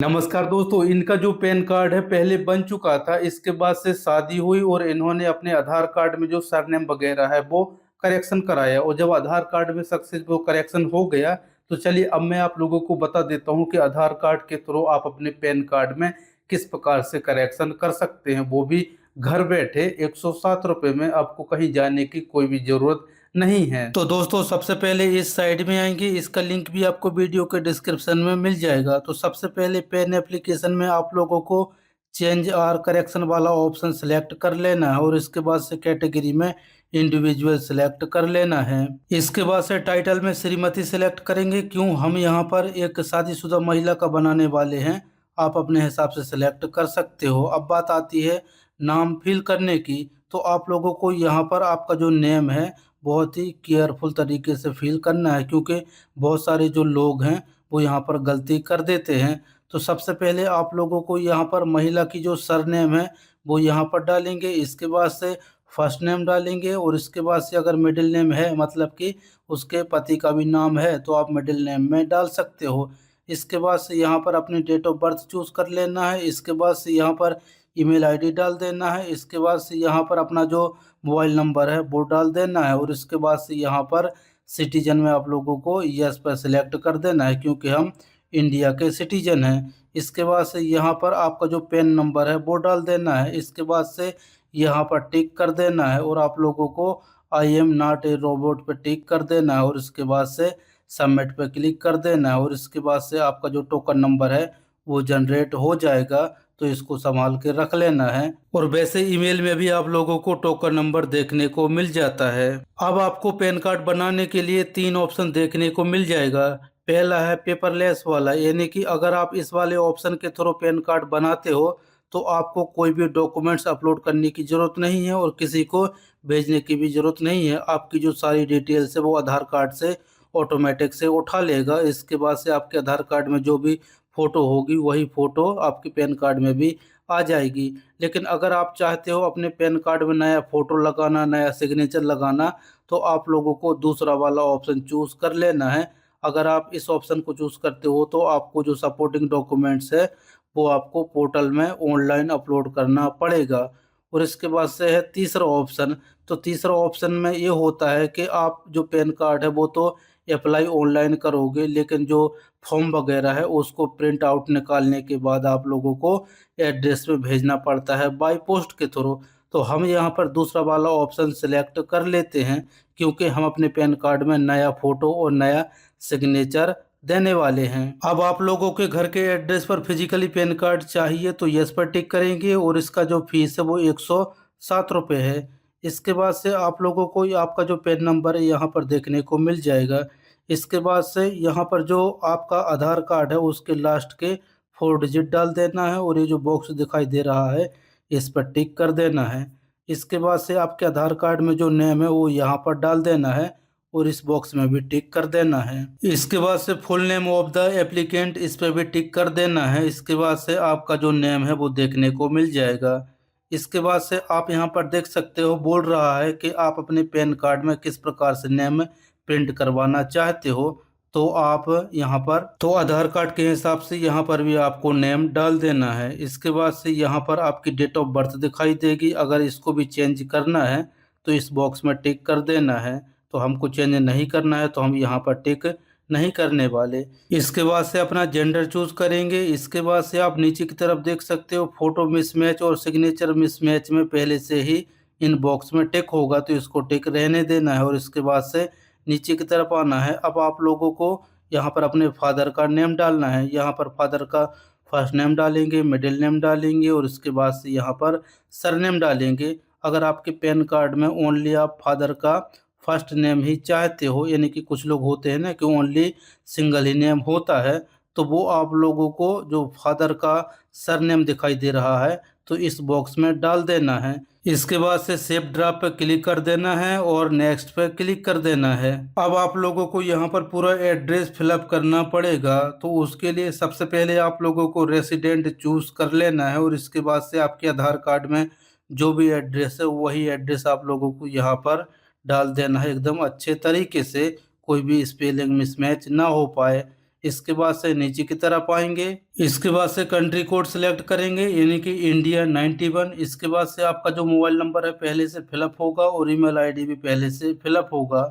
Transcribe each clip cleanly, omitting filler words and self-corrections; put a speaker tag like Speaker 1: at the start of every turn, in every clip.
Speaker 1: नमस्कार दोस्तों, इनका जो पैन कार्ड है पहले बन चुका था। इसके बाद से शादी हुई और इन्होंने अपने आधार कार्ड में जो सरनेम वगैरह है वो करेक्शन कराया, और जब आधार कार्ड में सक्सेस वो करेक्शन हो गया तो चलिए अब मैं आप लोगों को बता देता हूं कि आधार कार्ड के थ्रू आप अपने पैन कार्ड में किस प्रकार से करेक्शन कर सकते हैं, वो भी घर बैठे 107 रुपये में। आपको कहीं जाने की कोई भी जरूरत नहीं है। तो दोस्तों सबसे पहले इस साइड में आएंगे, इसका लिंक भी आपको वीडियो के डिस्क्रिप्शन में मिल जाएगा। तो सबसे पहले पेन एप्लीकेशन में आप लोगों को चेंज आर करेक्शन वाला ऑप्शन सेलेक्ट कर लेना है, और इसके बाद से कैटेगरी में इंडिविजुअल सेलेक्ट कर लेना है। इसके बाद से टाइटल में श्रीमती सेलेक्ट करेंगे, क्यों हम यहाँ पर एक शादीशुदा महिला का बनाने वाले हैं। आप अपने हिसाब से सिलेक्ट कर सकते हो। अब बात आती है नाम फिल करने की, तो आप लोगों को यहाँ पर आपका जो नेम है बहुत ही केयरफुल तरीके से फिल करना है, क्योंकि बहुत सारे जो लोग हैं वो यहाँ पर गलती कर देते हैं। तो सबसे पहले आप लोगों को यहाँ पर महिला की जो सरनेम है वो यहाँ पर डालेंगे। इसके बाद से फर्स्ट नेम डालेंगे, और इसके बाद से अगर मिडिल नेम है, मतलब कि उसके पति का भी नाम है, तो आप मिडिल नेम में डाल सकते हो। इसके बाद से यहाँ पर अपनी डेट ऑफ बर्थ चूज़ कर लेना है। इसके बाद से यहाँ पर ईमेल आईडी डाल देना है। इसके बाद से यहाँ पर अपना जो मोबाइल नंबर है वो डाल देना है, और इसके बाद से यहाँ पर सिटीजन में आप लोगों को यस पर सिलेक्ट कर देना है, क्योंकि हम इंडिया के सिटीजन हैं। इसके बाद से यहाँ पर आपका जो पेन नंबर है वो डाल देना है। इसके बाद से यहाँ पर टिक कर देना है, और आप लोगों को I am not a robot पे टिक कर देना है, और इसके बाद से सबमिट पे क्लिक कर देना है। और इसके बाद से आपका जो टोकन नंबर है वो जनरेट हो जाएगा, तो इसको संभाल के रख लेना है। और वैसे ईमेल में भी आप लोगों को टोकन नंबर देखने को मिल जाता है। अब आपको पैन कार्ड बनाने के लिए 3 ऑप्शन देखने को मिल जाएगा। पहला है पेपरलेस वाला, यानी कि अगर आप इस वाले ऑप्शन के थ्रू पैन कार्ड बनाते हो तो आपको कोई भी डॉक्यूमेंट्स अपलोड करने की ज़रूरत नहीं है, और किसी को भेजने की भी ज़रूरत नहीं है। आपकी जो सारी डिटेल्स है वो आधार कार्ड से ऑटोमेटिक से उठा लेगा। इसके बाद से आपके आधार कार्ड में जो भी फ़ोटो होगी वही फ़ोटो आपके पैन कार्ड में भी आ जाएगी। लेकिन अगर आप चाहते हो अपने पैन कार्ड में नया फ़ोटो लगाना, नया सिग्नेचर लगाना, तो आप लोगों को दूसरा वाला ऑप्शन चूज़ कर लेना है। अगर आप इस ऑप्शन को चूज़ करते हो तो आपको जो सपोर्टिंग डॉक्यूमेंट्स है वो आपको पोर्टल में ऑनलाइन अपलोड करना पड़ेगा। और इसके बाद से है तीसरा ऑप्शन। तो तीसरा ऑप्शन में ये होता है कि आप जो पैन कार्ड है वो तो अप्लाई ऑनलाइन करोगे, लेकिन जो फॉर्म वगैरह है उसको प्रिंट आउट निकालने के बाद आप लोगों को एड्रेस पे भेजना पड़ता है बाय पोस्ट के थ्रू। तो हम यहाँ पर दूसरा वाला ऑप्शन सिलेक्ट कर लेते हैं, क्योंकि हम अपने पैन कार्ड में नया फ़ोटो और नया सिग्नेचर देने वाले हैं। अब आप लोगों के घर के एड्रेस पर फिजिकली पैन कार्ड चाहिए तो यस पर टिक करेंगे, और इसका जो फीस है वो 107 रुपये है। इसके बाद से आप लोगों को आपका जो पैन नंबर है यहाँ पर देखने को मिल जाएगा। इसके बाद से यहाँ पर जो आपका आधार कार्ड है उसके लास्ट के 4 डिजिट डाल देना है, और ये जो बॉक्स दिखाई दे रहा है इस पर टिक कर देना है। इसके बाद से आपके आधार कार्ड में जो नेम है वो यहाँ पर डाल देना है, और इस बॉक्स में भी टिक कर देना है। इसके बाद से full name of the applicant, इस पर भी टिक कर देना है। इसके बाद से आपका जो नेम है वो देखने को मिल जाएगा। इसके बाद से आप यहाँ पर देख सकते हो बोल रहा है कि आप अपने पैन कार्ड में किस प्रकार से नेम प्रिंट करवाना चाहते हो। तो आप यहाँ पर तो आधार कार्ड के हिसाब से यहाँ पर भी आपको नेम डाल देना है। इसके बाद से यहाँ पर आपकी डेट ऑफ बर्थ दिखाई देगी। अगर इसको भी चेंज करना है तो इस बॉक्स में टिक कर देना है। तो हमको चेंज नहीं करना है तो हम यहाँ पर टिक नहीं करने वाले। इसके बाद से अपना जेंडर चूज करेंगे। इसके बाद से आप नीचे की तरफ देख सकते हो फोटो मिसमैच और सिग्नेचर मिसमैच में पहले से ही इन बॉक्स में टिक होगा, तो इसको टिक रहने देना है। और इसके बाद से नीचे की तरफ आना है। अब आप लोगों को यहाँ पर अपने फादर का नेम डालना है। यहाँ पर फादर का फर्स्ट नेम डालेंगे, मिडिल नेम डालेंगे, और इसके बाद से यहाँ पर सरनेम डालेंगे। अगर आपके पैन कार्ड में ओनली आप फादर का फर्स्ट नेम ही चाहते हो, यानी कि कुछ लोग होते हैं ना कि ओनली सिंगल ही नेम होता है, तो वो आप लोगों को जो फादर का सरनेम दिखाई दे रहा है तो इस बॉक्स में डाल देना है। इसके बाद से सेव ड्राफ्ट पर क्लिक कर देना है और नेक्स्ट पे क्लिक कर देना है। अब आप लोगों को यहाँ पर पूरा एड्रेस फिलअप करना पड़ेगा, तो उसके लिए सबसे पहले आप लोगों को रेसिडेंट चूज कर लेना है, और इसके बाद से आपके आधार कार्ड में जो भी एड्रेस है वही एड्रेस आप लोगों को यहाँ पर डाल देना है एकदम अच्छे तरीके से, कोई भी स्पेलिंग मिसमैच ना हो पाए। इसके बाद से नीचे की तरफ आएंगे। इसके बाद से कंट्री कोड सिलेक्ट करेंगे यानी कि इंडिया 91। इसके बाद से आपका जो मोबाइल नंबर है पहले से फिलअप होगा और ईमेल आईडी भी पहले से फिलअप होगा।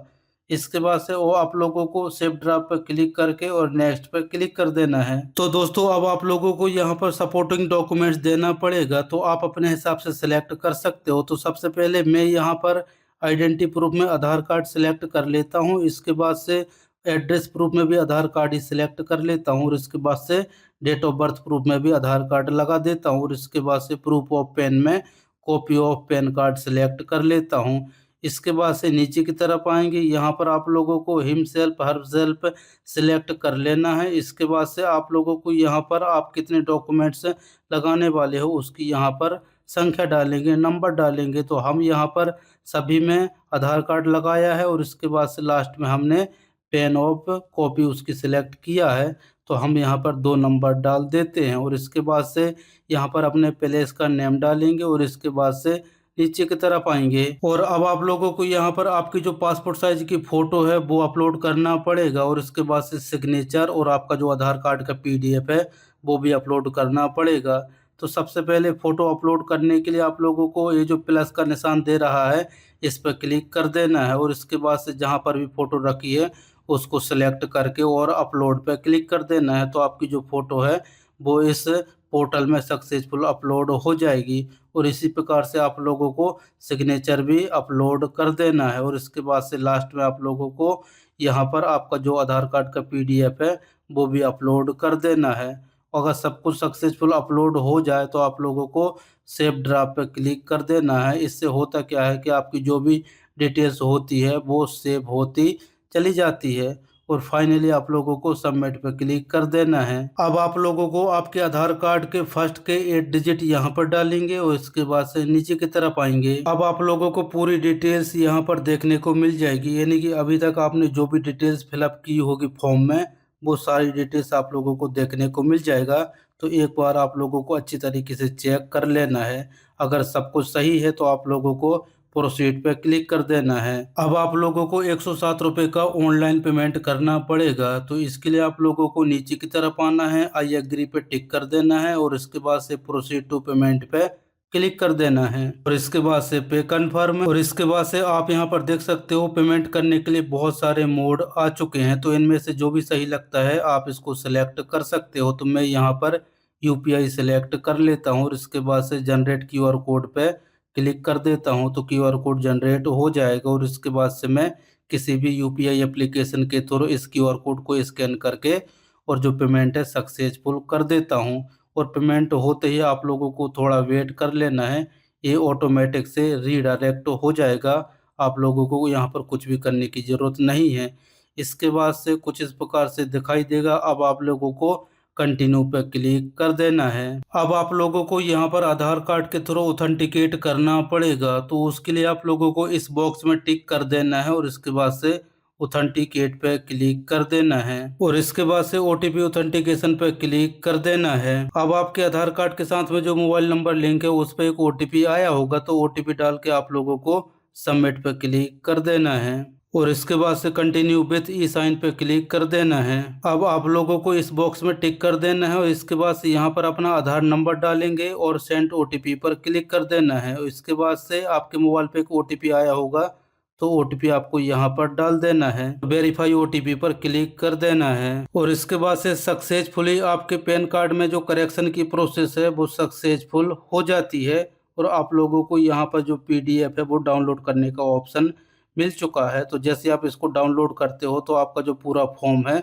Speaker 1: इसके बाद से वो आप लोगों को सेव ड्राफ्ट पर क्लिक करके और नेक्स्ट पर क्लिक कर देना है। तो दोस्तों अब आप लोगों को यहाँ पर सपोर्टिंग डॉक्यूमेंट्स देना पड़ेगा, तो आप अपने हिसाब से सिलेक्ट कर सकते हो। तो सबसे पहले मैं यहाँ पर आइडेंटिटी प्रूफ में आधार कार्ड सिलेक्ट कर लेता हूँ। इसके बाद से एड्रेस प्रूफ में भी आधार कार्ड ही सिलेक्ट कर लेता हूँ और इसके बाद से डेट ऑफ बर्थ प्रूफ में भी आधार कार्ड लगा देता हूँ और इसके बाद से प्रूफ ऑफ पेन में copy of PAN card select कर लेता हूँ। इसके बाद से नीचे की तरफ आएंगे, यहाँ पर आप लोगों को हिमसेल्फ हर्बसेल्फ सिलेक्ट कर लेना है। इसके बाद से आप लोगों को यहाँ पर आप कितने डॉक्यूमेंट्स लगाने वाले हो उसकी यहाँ पर संख्या डालेंगे, नंबर डालेंगे। तो हम यहाँ पर सभी में आधार कार्ड लगाया है और इसके बाद से लास्ट में हमने पेन ऑफ कॉपी उसकी सिलेक्ट किया है, तो हम यहाँ पर 2 नंबर डाल देते हैं और इसके बाद से यहाँ पर अपने प्लेस का नेम डालेंगे और इसके बाद से नीचे की तरफ आएंगे। और अब आप लोगों को यहाँ पर आपकी जो पासपोर्ट साइज की फ़ोटो है वो अपलोड करना पड़ेगा और इसके बाद से सिग्नेचर और आपका जो आधार कार्ड का PDF है वो भी अपलोड करना पड़ेगा। तो सबसे पहले फ़ोटो अपलोड करने के लिए आप लोगों को ये जो प्लस का निशान दे रहा है इस पर क्लिक कर देना है और इसके बाद से जहाँ पर भी फ़ोटो रखी है उसको सेलेक्ट करके और अपलोड पे क्लिक कर देना है। तो आपकी जो फ़ोटो है वो इस पोर्टल में सक्सेसफुल अपलोड हो जाएगी और इसी प्रकार से आप लोगों को सिग्नेचर भी अपलोड कर देना है और इसके बाद से लास्ट में आप लोगों को यहाँ पर आपका जो आधार कार्ड का PDF है वो भी अपलोड कर देना है। अगर सब कुछ सक्सेसफुल अपलोड हो जाए तो आप लोगों को सेव ड्राफ्ट पे क्लिक कर देना है। इससे होता क्या है कि आपकी जो भी डिटेल्स होती है वो सेव होती चली जाती है और फाइनली आप लोगों को सबमिट पे क्लिक कर देना है। अब आप लोगों को आपके आधार कार्ड के फर्स्ट के 8 डिजिट यहाँ पर डालेंगे और इसके बाद से नीचे की तरफ आएंगे। अब आप लोगों को पूरी डिटेल्स यहाँ पर देखने को मिल जाएगी, यानी कि अभी तक आपने जो भी डिटेल्स फिलअप की होगी फॉर्म में वो सारी डिटेल्स आप लोगों को देखने को मिल जाएगा। तो एक बार आप लोगों को अच्छी तरीके से चेक कर लेना है। अगर सब कुछ सही है तो आप लोगों को प्रोसीड पे क्लिक कर देना है। अब आप लोगों को 107 रुपये का ऑनलाइन पेमेंट करना पड़ेगा। तो इसके लिए आप लोगों को नीचे की तरफ आना है, आई एग्री पे टिक कर देना है और इसके बाद से प्रोसीड टू पेमेंट पे क्लिक कर देना है और इसके बाद से पे कन्फर्म। और इसके बाद से आप यहाँ पर देख सकते हो पेमेंट करने के लिए बहुत सारे मोड आ चुके हैं, तो इनमें से जो भी सही लगता है आप इसको सिलेक्ट कर सकते हो। तो मैं यहाँ पर UPI सिलेक्ट कर लेता हूँ और इसके बाद से जनरेट QR कोड पे क्लिक कर देता हूँ तो QR कोड जनरेट हो जाएगा और इसके बाद से मैं किसी भी UPI एप्लीकेशन के थ्रू इस QR कोड को स्कैन करके और जो पेमेंट है सक्सेसफुल कर देता हूँ। और पेमेंट होते ही आप लोगों को थोड़ा वेट कर लेना है, ये ऑटोमेटिक से रीडायरेक्ट हो जाएगा। आप लोगों को यहाँ पर कुछ भी करने की ज़रूरत नहीं है। इसके बाद से कुछ इस प्रकार से दिखाई देगा। अब आप लोगों को कंटिन्यू पे क्लिक कर देना है। अब आप लोगों को यहाँ पर आधार कार्ड के थ्रू ऑथेंटिकेट करना पड़ेगा, तो उसके लिए आप लोगों को इस बॉक्स में टिक कर देना है और इसके बाद से ऑथेंटिकेट पे क्लिक कर देना है और इसके बाद से OTP ऑथेंटिकेशन पे क्लिक कर देना है। अब आपके आधार कार्ड के साथ में जो मोबाइल नंबर लिंक है उस पर एक OTP आया होगा, तो OTP डाल के आप लोगों को सबमिट पे क्लिक कर देना है और इसके बाद से कंटिन्यू विथ ई साइन पे क्लिक कर देना है। अब आप लोगों को इस बॉक्स में टिक कर देना है और इसके बाद से यहाँ पर अपना आधार नंबर डालेंगे और सेंड OTP पर क्लिक कर देना है और इसके बाद से आपके मोबाइल पे एक OTP आया होगा, तो OTP आपको यहाँ पर डाल देना है। वेरीफाई OTP पर क्लिक कर देना है और इसके बाद से सक्सेसफुली आपके पैन कार्ड में जो करेक्शन की प्रोसेस है वो सक्सेसफुल हो जाती है और आप लोगों को यहाँ पर जो PDF है वो डाउनलोड करने का ऑप्शन मिल चुका है। तो जैसे आप इसको डाउनलोड करते हो तो आपका जो पूरा फॉर्म है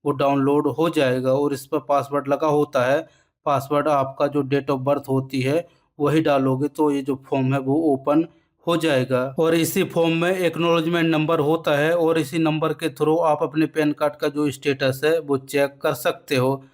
Speaker 1: वो डाउनलोड हो जाएगा और इस पर पासवर्ड लगा होता है। पासवर्ड आपका जो डेट ऑफ बर्थ होती है वही डालोगे तो ये जो फॉर्म है वो ओपन हो जाएगा और इसी फॉर्म में एक्नॉलेजमेंट नंबर होता है और इसी नंबर के थ्रू आप अपने पैन कार्ड का जो स्टेटस है वो चेक कर सकते हो।